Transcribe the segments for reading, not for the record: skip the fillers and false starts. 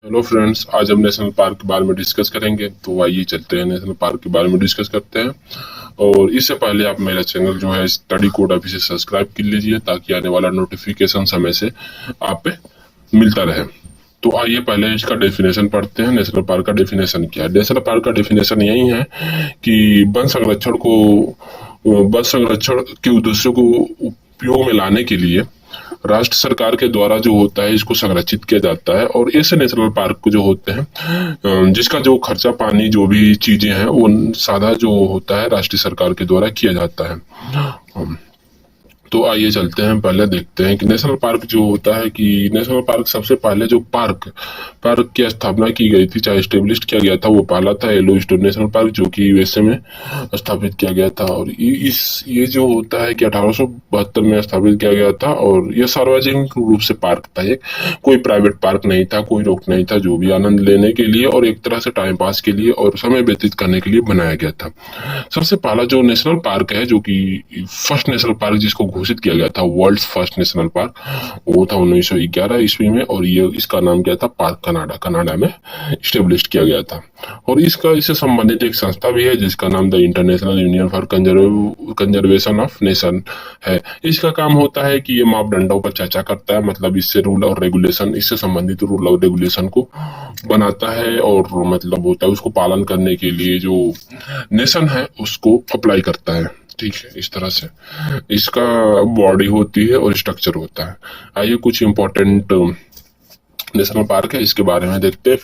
Hello friends, आज हम national park के बारे में डिस्कस करेंगे। तो आइए चलते हैं नेशनल पार्क के बारे में डिस्कस करते हैं। और इससे पहले आप मेरा चैनल जो है स्टडी कोड अभी से सब्सक्राइब कर लीजिए ताकि आने वाला नोटिफिकेशन समय से आप पे मिलता रहे। तो आइए पहले इसका डेफिनेशन पढ़ते हैं। नेशनल पार्क का डेफिनेशन क्या है? नेशनल पार्क का डेफिनेशन यही है कि वन संरक्षण के उद्देश्यों को उपयोग में लाने के लिए राष्ट्र सरकार के द्वारा जो होता है इसको संरक्षित किया जाता है। और ऐसे नेशनल पार्क जो होते हैं जिसका जो खर्चा पानी जो भी चीजें हैं वो साधा जो होता है राष्ट्रीय सरकार के द्वारा किया जाता है। तो आइए चलते हैं, पहले देखते हैं कि नेशनल पार्क जो होता है कि नेशनल पार्क सबसे पहले जो पार्क पार्क की स्थापना की गई थी, चाहे स्टेब्लिश किया गया था, वो पहला था येलोस्टोन नेशनल पार्क जो कि यूएसए में स्थापित किया गया था। और ये जो होता है कि 1872 में स्थापित किया गया था। और ये सार्वजनिक रूप से पार्क था, एक कोई प्राइवेट पार्क नहीं था, कोई रोक नहीं था, जो भी आनंद लेने के लिए और एक तरह से टाइम पास के लिए और समय व्यतीत करने के लिए बनाया गया था। सबसे पहला जो नेशनल पार्क है, जो कि फर्स्ट नेशनल पार्क जिसको घोषित किया गया था, वर्ल्ड फर्स्ट नेशनल पार्क, वो था 1911 ईस्वी में। और ये इसका नाम क्या था? पार्क कनाडा, कनाडा में स्टेब्लिश किया गया था। और इससे संबंधित एक संस्था भी है जिसका नाम the international union for conservation of nation है। इसका काम होता है कि ये मापदंडों पर चर्चा करता है, मतलब इससे रूल और रेगुलेशन, इससे संबंधित रूल और रेगुलेशन को बनाता है और मतलब होता है उसको पालन करने के लिए जो नेशन है उसको अप्लाई करता है। ठीक है, इस तरह से इसका बॉडी होती है और स्ट्रक्चर होता है। आइए कुछ इंपॉर्टेंट नेशनल पार्क है इसके बारे में देखते हैं,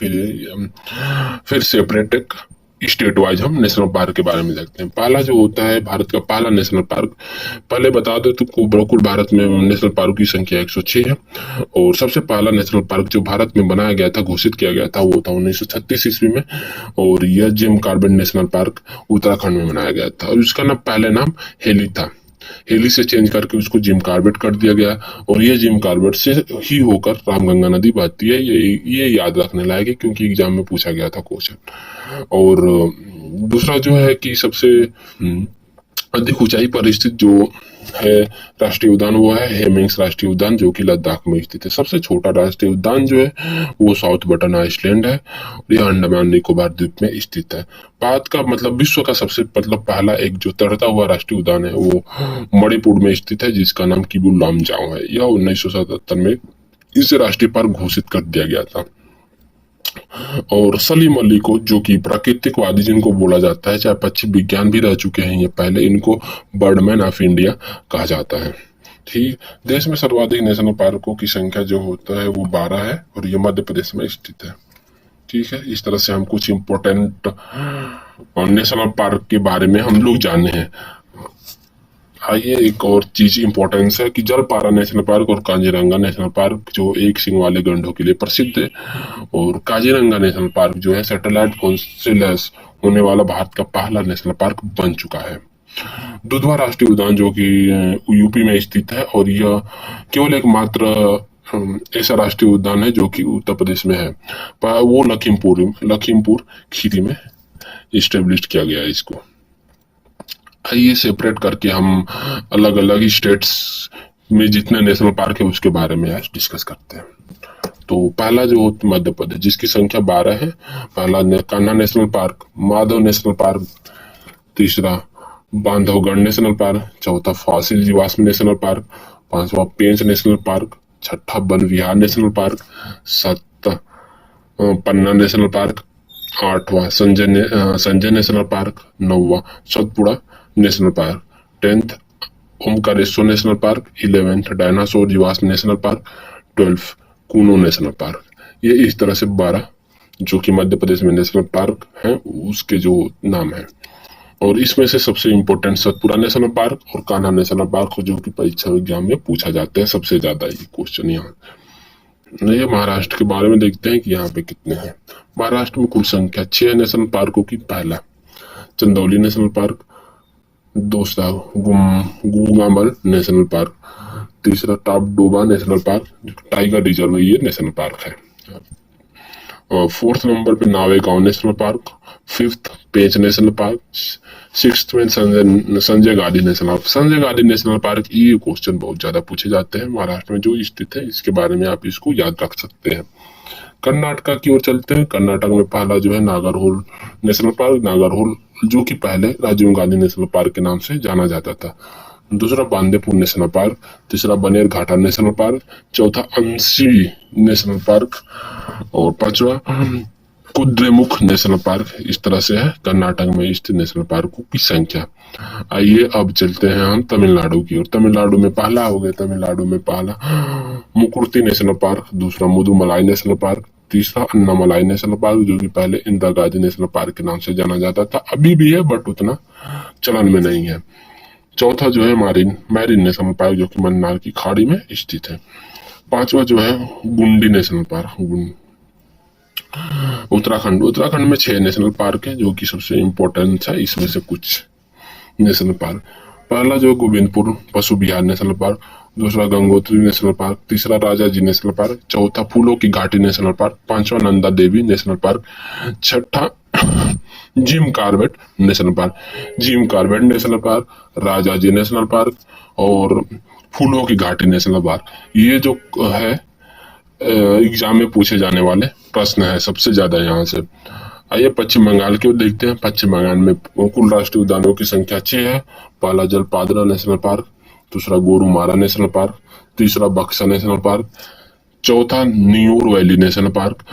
फिर सेपरेट एक स्टेट वाइज हम नेशनल पार्क के बारे में देखते हैं। पहला जो होता है भारत का पहला नेशनल पार्क, पहले बता दो तुमको बिल्कुल, भारत में नेशनल पार्क की संख्या 106 है। और सबसे पहला नेशनल पार्क जो भारत में बनाया गया था, घोषित किया गया था, वो था 1936 ईस्वी में। और यह Jim Corbett national park Uttarakhand में बनाया गया था। और उसका नाम पहले नाम हेली था, हेली से चेंज करके उसको जिम कॉर्बेट कर दिया गया। और ये जिम कॉर्बेट से ही होकर रामगंगा नदी बहती है। ये याद रखने लायक है क्योंकि एग्जाम में पूछा गया था क्वेश्चन। और दूसरा जो है कि सबसे अधिक ऊंचाई पर स्थित जो है राष्ट्रीय उद्यान, वो है हेमिंग्स राष्ट्रीय उद्यान जो कि लद्दाख में स्थित है। सबसे छोटा राष्ट्रीय उद्यान जो है वो साउथ बटन आइसलैंड है और यह अंडमान निकोबार द्वीप में स्थित है। भारत का मतलब विश्व का सबसे मतलब पहला एक जो तैरता हुआ राष्ट्रीय उद्यान है वो मणिपुर में स्थित है जिसका नाम किबू लामजाओ है। यह 1977 में इसे राष्ट्रीय पार्क घोषित कर दिया गया था। और सलीम अली को, जो कि प्राकृतिकवादी जिनको बोला जाता है, चाहे पक्षी विज्ञान भी रह चुके हैं ये पहले, इनको बर्डमैन ऑफ इंडिया कहा जाता है। ठीक, देश में सर्वाधिक नेशनल पार्कों की संख्या जो होता है वो 12 है और ये मध्य प्रदेश में स्थित है। ठीक है, इस तरह से हम कुछ इम्पोर्टेंट नेशनल पार्क के बारे में हम लोग जाने हैं। आइए एक और चीज इंपॉर्टेंस है कि जलपारा नेशनल पार्क और काजीरंगा नेशनल पार्क जो एक सिंह वाले गंडों के लिए प्रसिद्ध है। और काजीरंगा नेशनल पार्क जो है सैटेलाइट कॉन्स्टेलेस होने वाला भारत का पहला नेशनल पार्क बन चुका है। दुधवा राष्ट्रीय उद्यान जो कि यूपी में स्थित है और यह केवल एकमात्र ऐसा राष्ट्रीय उद्यान है जो कि उत्तर प्रदेश में है, वो लखीमपुर खीरी में स्टेब्लिश किया गया है इसको। आइए सेपरेट करके हम अलग अलग स्टेट्स में जितने नेशनल पार्क है उसके बारे में आज डिस्कस करते हैं। तो पहला जो मध्य प्रदेश जिसकी संख्या 12 है, पहला Kanha National Park, Madhav National park, तीसरा बांधवगढ़ नेशनल पार्क, चौथा फॉसिल जीवाश्म नेशनल पार्क, पांचवा पेंच नेशनल पार्क, छठा वन विहार नेशनल पार्क, सातवां पन्ना नेशनल पार्क, आठवां संजय नेशनल पार्क, नौवां Satpura National Park, 10th Omkareshwar National Park, 11th Dinosaur जीवाश्म National Park, 12th Kuno National Park. ये इस तरह से 12 जो कि मध्य प्रदेश में नेशनल पार्क है उसके जो नाम है। और इसमें से सबसे इम्पोर्टेंट सतपुड़ा नेशनल पार्क और कान्हा नेशनल पार्क जो कि परीक्षा एग्जाम में पूछा जाता है सबसे ज्यादा ये क्वेश्चन। यहाँ ये महाराष्ट्र के बारे में देखते हैं कि यहाँ पे कितने हैं। महाराष्ट्र में कुल संख्या 6 नेशनल पार्कों की। पहला चंदौली नेशनल पार्क, दूसरा गुगामल नेशनल पार्क, तीसरा टापडोबा नेशनल पार्क टाइगर रिजर्व ये नेशनल पार्क है। और 4th नंबर पे नावेगांव नेशनल पार्क, 5th पेंच नेशनल पार्क, 6th में संजय गांधी नेशनल पार्क। ये क्वेश्चन बहुत ज्यादा पूछे जाते हैं महाराष्ट्र में जो स्थित है, इसके बारे में आप इसको याद रख सकते हैं। कर्नाटका की ओर चलते हैं। कर्नाटक में पहला जो है नागरहोल नेशनल पार्क, नागरहोल जो कि पहले राजीव गांधी नेशनल पार्क के नाम से जाना जाता था। दूसरा बांदीपुर नेशनल पार्क, तीसरा बनेरघाटा नेशनल पार्क, चौथा अंशी नेशनल पार्क और पांचवा कुद्रेमुख नेशनल पार्क। इस तरह से है कर्नाटक में स्थित नेशनल पार्कों की संख्या। आइए अब चलते हैं हम तमिलनाडु की ओर। तमिलनाडु में पहला हो गया, तमिलनाडु में पहला मुकुर्ती नेशनल पार्क, दूसरा मुदुमलाई नेशनल पार्क, तीसरा अन्नामलाई नेशनल पार्क जो कि पहले इंदिरा गांधी नेशनल पार्क के नाम से जाना जाता था, अभी भी है बट उतना चलन में नहीं है। चौथा जो है मैरिन नेशनल पार्क जो कि मन्नार की खाड़ी में स्थित है। पांचवा जो है गुंडी नेशनल पार्क, उत्तराखंड में 6 नेशनल पार्क है जो कि सबसे इम्पोर्टेंट है। इसमें से कुछ नेशनल पार्क, पहला जो गोविंदपुर पशु विहार नेशनल पार्क, दूसरा गंगोत्री नेशनल पार्क, तीसरा राजाजी नेशनल पार्क, चौथा फूलों की घाटी नेशनल पार्क, पांचवा नंदा देवी नेशनल पार्क, छठा Jim Corbett national park, Jim Corbett national park, Rajaji national park और फूलों की घाटी नेशनल पार्क। ये जो है एग्जाम में पूछे जाने वाले प्रश्न है सबसे ज्यादा यहाँ से। आइए पश्चिम बंगाल की ओर देखते हैं। पश्चिम बंगाल में कुल राष्ट्रीय उद्यानों की संख्या 6 है। पहला जलपादरा नेशनल पार्क, दूसरा गोरुमारा नेशनल पार्क, तीसरा बक्सा नेशनल पार्क, चौथा न्यूर वैली नेशनल पार्क,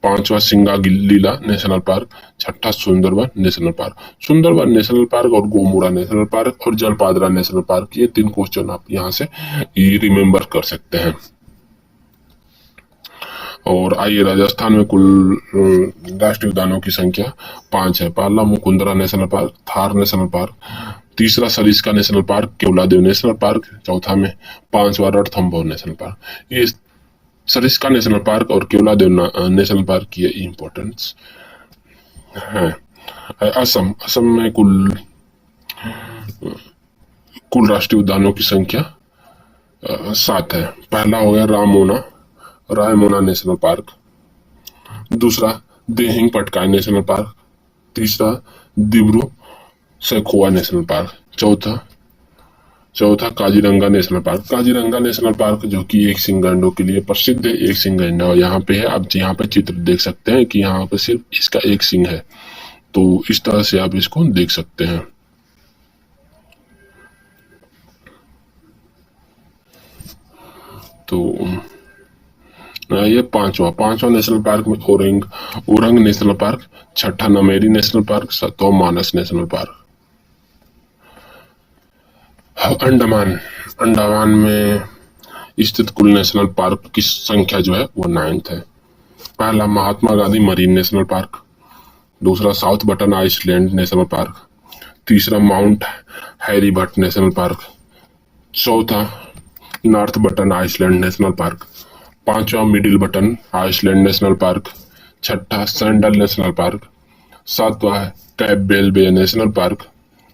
पांचवा सिंगालीला नेशनल पार्क, छठा Sundarban national park. Sundarban national park और गोमुरा नेशनल पार्क और जलपादरा नेशनल पार्क, ये 3 क्वेश्चन आप यहाँ से रिमेम्बर कर सकते हैं। और आइए राजस्थान में कुल राष्ट्रीय उद्यानों की संख्या 5 है। पहला Mukundra National Park, Thar National park, तीसरा Sariska National Park, Keoladeo National park, चौथा में 5वां रणथंभौर नेशनल पार्क। ये सरिस्का नेशनल पार्क और केवलादेव नेशनल पार्क की इम्पोर्टेंस है। असम में कुल राष्ट्रीय उद्यानों की संख्या 7 है। पहला हो गया रायमोना नेशनल पार्क, दूसरा देहिंग पटकाई नेशनल पार्क, तीसरा दिब्रू सैखोवा नेशनल पार्क, चौथा Kaziranga national park. Kaziranga national park जो कि एक सिंह गैंडों के लिए प्रसिद्ध है। एक सिंह गैंडा यहाँ पे है। आप यहाँ पे चित्र देख सकते हैं कि यहाँ पे सिर्फ इसका एक सिंह है, तो इस तरह से आप इसको देख सकते हैं। तो ये पांचवा नेशनल पार्क में ओरंग नेशनल पार्क, छठा नमेरी नेशनल पार्क, सातवां मानस नेशनल पार्क। अंडमान में स्थित कुल नेशनल पार्क की संख्या जो है वो 9th है। पहला Mahatma Gandhi Marine National Park, दूसरा South Button Island National park, तीसरा माउंट हैरी भट्ट नेशनल पार्क, चौथा North Button Island National park, पांचवा Middle Button Island National park, छठा सैंडल नेशनल पार्क, सातवां कैपबेल बे नेशनल पार्क,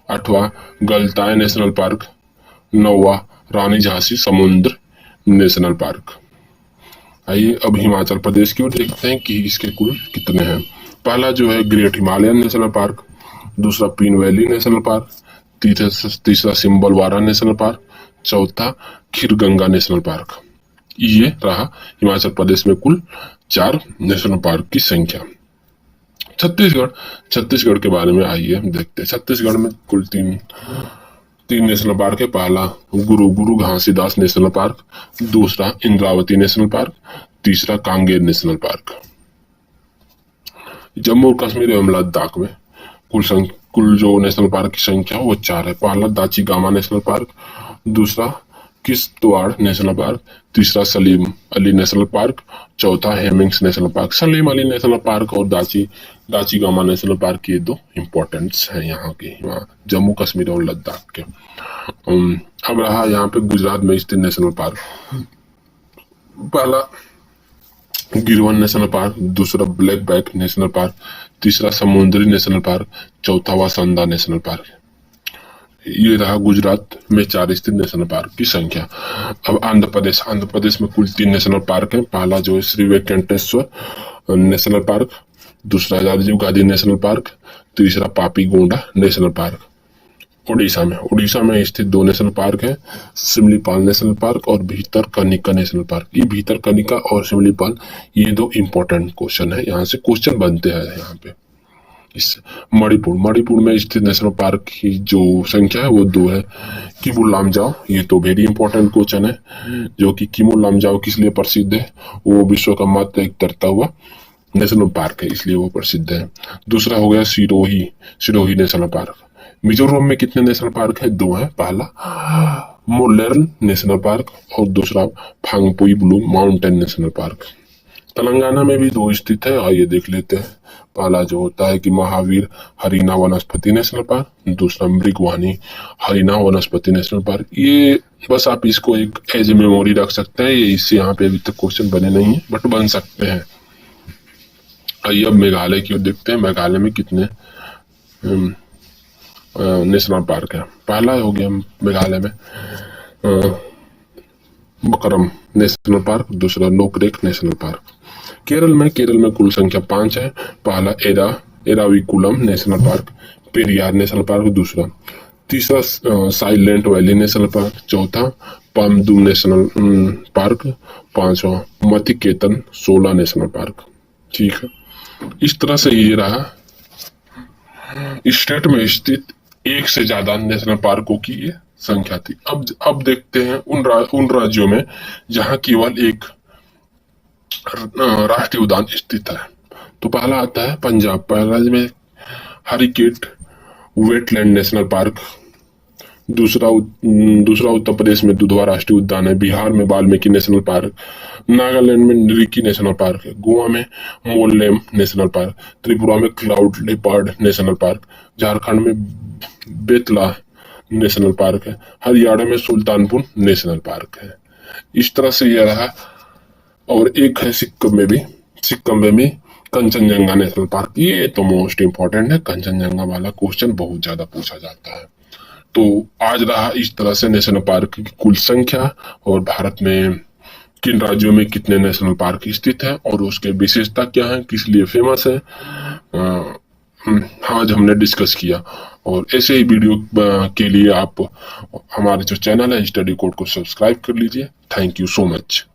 आठवां गलताय नेशनल पार्क, नौवां रानी झांसी समुद्र नेशनल पार्क। आइए अब हिमाचल प्रदेश की ओर देखते हैं कि इसके कुल कितने हैं। पहला जो है ग्रेट हिमालयन नेशनल पार्क, दूसरा पीन वैली नेशनल पार्क, तीसरा सिम्बलवारा नेशनल पार्क, चौथा खीरगंगा नेशनल पार्क। ये रहा हिमाचल प्रदेश में कुल 4 नेशनल पार्क की संख्या। छत्तीसगढ़ के बारे में आइए देखते हैं। छत्तीसगढ़ में कुल तीन नेशनल पार्क है। पहला गुरु घासीदास नेशनल पार्क, दूसरा इंद्रावती नेशनल पार्क, तीसरा कांगेर नेशनल पार्क। जम्मू और कश्मीर एवं लद्दाख में कुल जो नेशनल पार्क की संख्या वो 4 है। पहला दाची गामा नेशनल पार्क, दूसरा किश्तवाड़ नेशनल पार्क, तीसरा सलीम अली नेशनल पार्क, चौथा Heminges national park. Salim Ali national park और दाची गामा नेशनल पार्क ये 2 इम्पोर्टेंट्स हैं यहाँ के, जम्मू कश्मीर और लद्दाख के। अब रहा यहाँ पे गुजरात में स्थित नेशनल पार्क। पहला गिरवन नेशनल पार्क, दूसरा ब्लैक बैक नेशनल पार्क, तीसरा समुद्री नेशनल पार्क, चौथा वासंदा नेशनल पार्क। ये रहा गुजरात में 4 स्थित नेशनल पार्क की संख्या। अब आंध्र प्रदेश में कुल 3 नेशनल पार्क है। पहला जो है श्री वेंकटेश्वर नेशनल पार्क, दूसरा राजीव गांधी नेशनल पार्क, तीसरा पापी गोंडा नेशनल पार्क। उड़ीसा में स्थित 2 नेशनल पार्क है, सिमलीपाल नेशनल पार्क और भीतरकनिका नेशनल पार्क। ये भीतरकनिका और सिमलीपाल ये 2 इंपॉर्टेंट क्वेश्चन है, यहाँ से क्वेश्चन बनते हैं यहाँ पे। इस मणिपुर में स्थित नेशनल पार्क की जो संख्या है वो 2 है। किमू लामजाओ, ये तो वेरी इंपॉर्टेंट क्वेश्चन है, जो कि किमू लामजाओ किस लिए प्रसिद्ध है, वो विश्व का मात्र एक तैरता हुआ नेशनल पार्क है, इसलिए वो प्रसिद्ध है। दूसरा हो गया सिरोही नेशनल पार्क। मिजोरम में कितने नेशनल पार्क है? 2 है। पहला मोलेर्न नेशनल पार्क और दूसरा Phawngpui blue mountain national park. Telangana में भी 2 स्थित है, आइए देख लेते हैं। पहला जो होता है कि महावीर हरिना वनस्पति नेशनल पार्क, दूसरा मृगवानी हरिना वनस्पति नेशनल पार्क। ये बस आप इसको एक एज मेमोरी रख सकते हैं, ये इससे यहाँ पे अभी तक क्वेश्चन बने नहीं है, बट बन सकते हैं। आइए अब मेघालय की ओर देखते हैं। मेघालय में कितने नेशनल पार्क है? पहला हो गया मेघालय में बकरम नेशनल पार्क, दूसरा नोकरेक नेशनल पार्क। केरल में कुल संख्या 5 है। पहला Eravikulam national park, Periyar national Park दूसरा, तीसरा साइलेंट वैली नेशनल पार्क, चौथा पामदुम नेशनल पार्क, पांचवा मतिकेतन 16 नेशनल पार्क। ठीक है, इस तरह से ये रहा स्टेट में स्थित 1 से ज्यादा नेशनल पार्कों की ये संख्या थी। अब देखते हैं उन राज्यों में जहां केवल एक राष्ट्रीय उद्यान स्थित है। तो पहला आता है पंजाब। पहले राज्य में हरिकेट वेटलैंड नेशनल पार्क, दूसरा उत्तर प्रदेश में दुधवा राष्ट्रीय उद्यान है, बिहार में वाल्मीकि नेशनल पार्क, नागालैंड में निरिकी नेशनल पार्क है, गोवा में मोल्लेम नेशनल पार्क, त्रिपुरा में cloud leopard national park, Jharkhand में बेतला नेशनल पार्क है, हरियाणा में सुल्तानपुर नेशनल पार्क है। इस तरह से यह रहा। और एक है सिक्किम में भी कंचनजंगा नेशनल पार्क। ये तो मोस्ट इंपॉर्टेंट है, कंचनजंगा वाला क्वेश्चन बहुत ज्यादा पूछा जाता है। तो आज रहा इस तरह से नेशनल पार्क की कुल संख्या और भारत में किन राज्यों में कितने नेशनल पार्क स्थित है और उसके विशेषता क्या है, किस लिए फेमस है, आज हमने डिस्कस किया। और ऐसे ही वीडियो के लिए आप हमारे जो चैनल है स्टडी कोड को सब्सक्राइब कर लीजिए। Thank you so much.